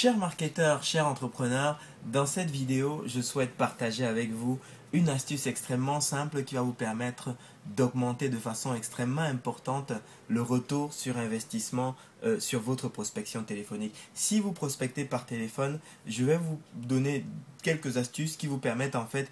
Chers marketeurs, chers entrepreneurs, dans cette vidéo, je souhaite partager avec vous une astuce extrêmement simple qui va vous permettre d'augmenter de façon extrêmement importante le retour sur investissement sur votre prospection téléphonique. Si vous prospectez par téléphone, je vais vous donner quelques astuces qui vous permettent en fait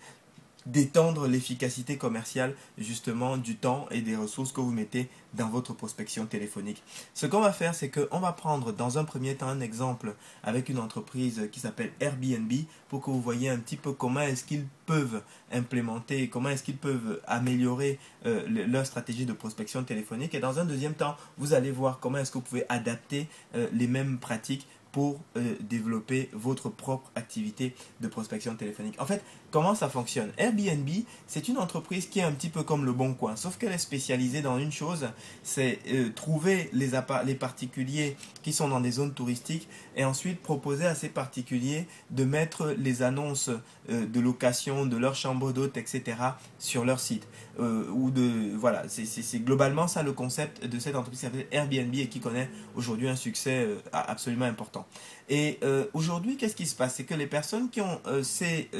d'étendre l'efficacité commerciale justement du temps et des ressources que vous mettez dans votre prospection téléphonique. Ce qu'on va faire, c'est qu'on va prendre dans un premier temps un exemple avec une entreprise qui s'appelle Airbnb pour que vous voyez un petit peu comment est-ce qu'ils peuvent implémenter, comment est-ce qu'ils peuvent améliorer leur stratégie de prospection téléphonique. Et dans un deuxième temps, vous allez voir comment est-ce que vous pouvez adapter les mêmes pratiques pour développer votre propre activité de prospection téléphonique. En fait, comment ça fonctionne? Airbnb, c'est une entreprise qui est un petit peu comme le Bon Coin, sauf qu'elle est spécialisée dans une chose, c'est trouver les particuliers qui sont dans des zones touristiques et ensuite proposer à ces particuliers de mettre les annonces de location de leur chambre d'hôte, etc. sur leur site. Voilà, c'est globalement ça le concept de cette entreprise qui s'appelle Airbnb et qui connaît aujourd'hui un succès absolument important. Et aujourd'hui, qu'est-ce qui se passe? C'est que les personnes qui ont ces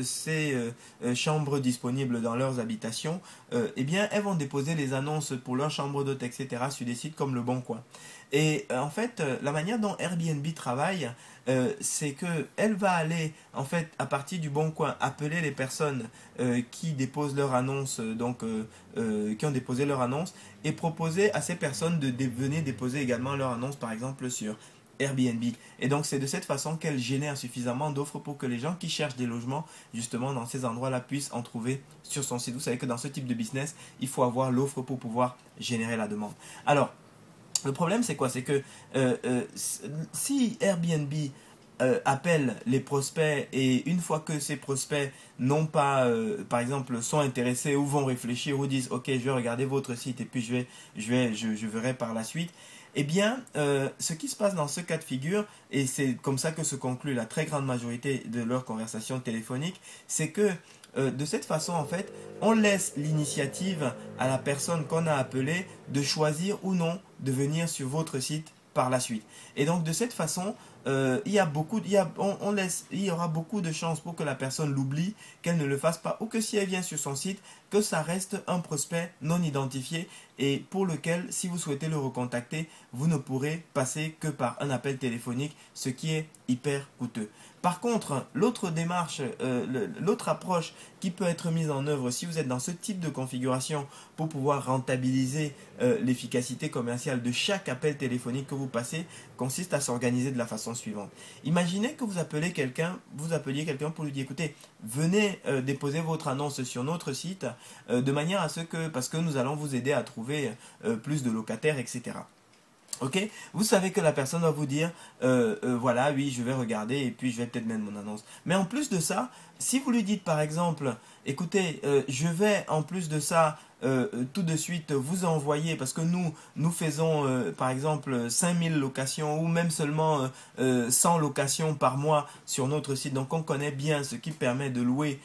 chambres disponibles dans leurs habitations, eh bien, elles vont déposer les annonces pour leurs chambres d'hôtes, etc. sur des sites comme Le Bon Coin. Et en fait, la manière dont Airbnb travaille, c'est qu'elle va aller, en fait, à partir du Bon Coin, appeler les personnes qui déposent leur annonce, qui ont déposé leur annonce, et proposer à ces personnes de venir déposer également leur annonce, par exemple, sur Airbnb. Et donc, c'est de cette façon qu'elle génère suffisamment d'offres pour que les gens qui cherchent des logements, justement, dans ces endroits-là, puissent en trouver sur son site. Vous savez que dans ce type de business, il faut avoir l'offre pour pouvoir générer la demande. Alors, le problème, c'est quoi? C'est que si Airbnb appelle les prospects et une fois que ces prospects n'ont pas, par exemple, sont intéressés ou vont réfléchir ou disent ok, je vais regarder votre site et puis je verrai par la suite. Eh bien, ce qui se passe dans ce cas de figure, et c'est comme ça que se conclut la très grande majorité de leurs conversations téléphoniques, c'est que de cette façon, en fait, on laisse l'initiative à la personne qu'on a appelée de choisir ou non de venir sur votre site par la suite. Et donc, de cette façon, il y aura beaucoup de chances pour que la personne l'oublie, qu'elle ne le fasse pas, ou que si elle vient sur son site, que ça reste un prospect non identifié et pour lequel, si vous souhaitez le recontacter, vous ne pourrez passer que par un appel téléphonique, ce qui est hyper coûteux. Par contre, l'autre démarche, l'autre approche qui peut être mise en œuvre si vous êtes dans ce type de configuration pour pouvoir rentabiliser l'efficacité commerciale de chaque appel téléphonique que vous passez, consiste à s'organiser de la façon suivante. Imaginez que vous appeliez quelqu'un pour lui dire écoutez, venez déposer votre annonce sur notre site de manière à ce que, parce que nous allons vous aider à trouver plus de locataires, etc. Ok, vous savez que la personne va vous dire voilà, oui, je vais regarder et puis je vais peut-être mettre mon annonce. Mais en plus de ça, si vous lui dites par exemple, écoutez, je vais en plus de ça tout de suite vous envoyer, parce que nous faisons par exemple 5000 locations ou même seulement 100 locations par mois sur notre site, donc on connaît bien ce qui permet de louer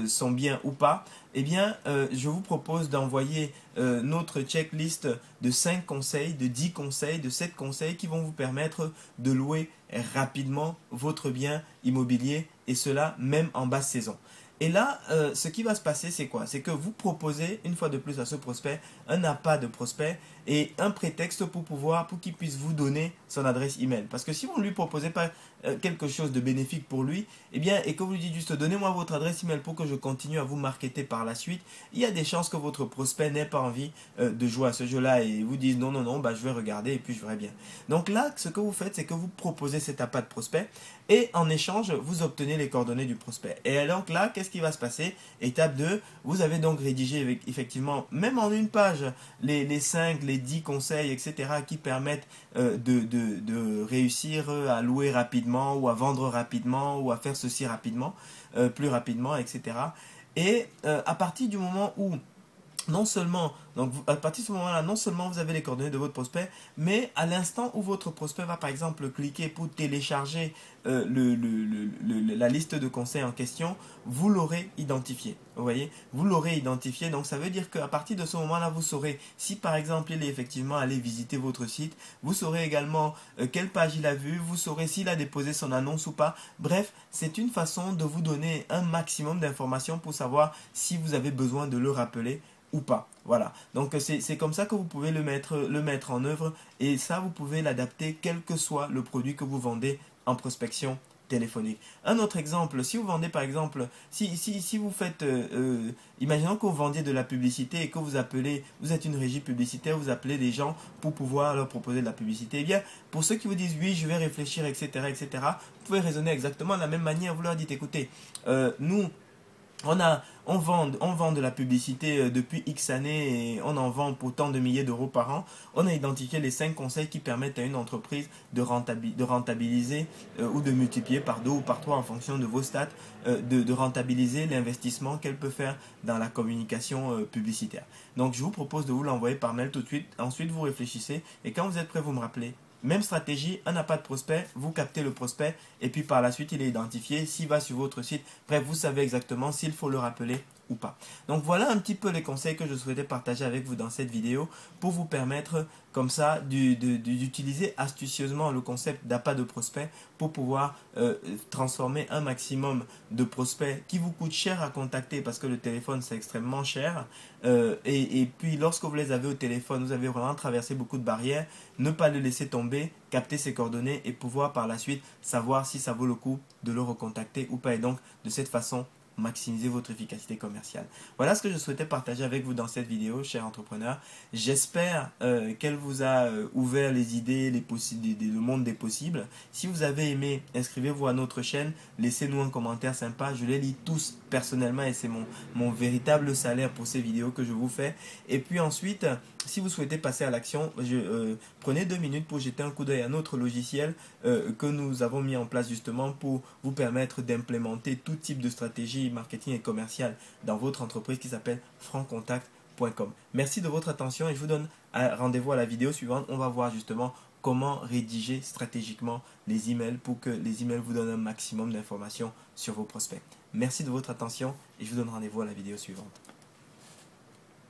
son bien ou pas, eh bien je vous propose d'envoyer notre checklist de 5 conseils, de 10 conseils, de 7 conseils qui vont vous permettre de louer rapidement votre bien immobilier et cela même en basse saison. Et là, ce qui va se passer, c'est quoi? C'est que vous proposez, une fois de plus à ce prospect, un appât de prospect et un prétexte pour qu'il puisse vous donner son adresse email. Parce que si vous ne lui proposez pas quelque chose de bénéfique pour lui, eh bien, et que vous lui dites juste donnez-moi votre adresse email pour que je continue à vous marketer par la suite, il y a des chances que votre prospect n'ait pas envie de jouer à ce jeu-là et vous dise non, bah, je vais regarder et puis je verrai bien. Donc là, ce que vous faites, c'est que vous proposez cet appât de prospect et en échange, vous obtenez les coordonnées du prospect. Et donc là, qu'est-ce qui va se passer? Étape 2, vous avez donc rédigé effectivement, même en une page, les 5, les 10 conseils, etc. qui permettent de réussir à louer rapidement ou à vendre rapidement ou à faire ceci rapidement, plus rapidement, etc. Et à partir du moment où non seulement, donc à partir de ce moment-là, non seulement vous avez les coordonnées de votre prospect, mais à l'instant où votre prospect va par exemple cliquer pour télécharger la liste de conseils en question, vous l'aurez identifié. Vous voyez, vous l'aurez identifié, donc ça veut dire qu'à partir de ce moment-là, vous saurez si par exemple il est effectivement allé visiter votre site, vous saurez également quelle page il a vu, vous saurez s'il a déposé son annonce ou pas. Bref, c'est une façon de vous donner un maximum d'informations pour savoir si vous avez besoin de le rappeler ou pas. Voilà. Donc c'est comme ça que vous pouvez le mettre en œuvre et ça vous pouvez l'adapter quel que soit le produit que vous vendez en prospection téléphonique. Un autre exemple, si vous vendez par exemple, si vous faites, imaginons que vous vendiez de la publicité et que vous êtes une régie publicitaire, vous appelez des gens pour pouvoir leur proposer de la publicité. Eh bien, pour ceux qui vous disent oui, je vais réfléchir, etc., etc., vous pouvez raisonner exactement de la même manière. Vous leur dites, écoutez, nous, on vend de la publicité depuis X années et on en vend pour tant de milliers d'euros par an. On a identifié les 5 conseils qui permettent à une entreprise de rentabiliser ou de multiplier par 2 ou par 3 en fonction de vos stats, de rentabiliser l'investissement qu'elle peut faire dans la communication publicitaire. Donc je vous propose de vous l'envoyer par mail tout de suite. Ensuite vous réfléchissez et quand vous êtes prêt, vous me rappelez. Même stratégie, un appât de prospect, vous captez le prospect et puis par la suite il est identifié, s'il va sur votre site, bref, vous savez exactement s'il faut le rappeler ou pas. Donc voilà un petit peu les conseils que je souhaitais partager avec vous dans cette vidéo pour vous permettre comme ça d'utiliser astucieusement le concept d'appât de prospect pour pouvoir transformer un maximum de prospects qui vous coûtent cher à contacter parce que le téléphone c'est extrêmement cher et puis lorsque vous les avez au téléphone, vous avez vraiment traversé beaucoup de barrières, ne pas le laisser tomber, capter ses coordonnées et pouvoir par la suite savoir si ça vaut le coup de le recontacter ou pas et donc de cette façon maximiser votre efficacité commerciale. Voilà ce que je souhaitais partager avec vous dans cette vidéo, chers entrepreneurs. J'espère qu'elle vous a ouvert les idées, le monde des possibles. Si vous avez aimé, inscrivez-vous à notre chaîne, laissez-nous un commentaire sympa. Je les lis tous personnellement et c'est mon véritable salaire pour ces vidéos que je vous fais. Et puis ensuite, si vous souhaitez passer à l'action, prenez 2 minutes pour jeter un coup d'œil à notre logiciel que nous avons mis en place justement pour vous permettre d'implémenter tout type de stratégie marketing et commerciale dans votre entreprise qui s'appelle franccontact.com. Merci de votre attention et je vous donne rendez-vous à la vidéo suivante. On va voir justement comment rédiger stratégiquement les emails pour que les emails vous donnent un maximum d'informations sur vos prospects. Merci de votre attention et je vous donne rendez-vous à la vidéo suivante.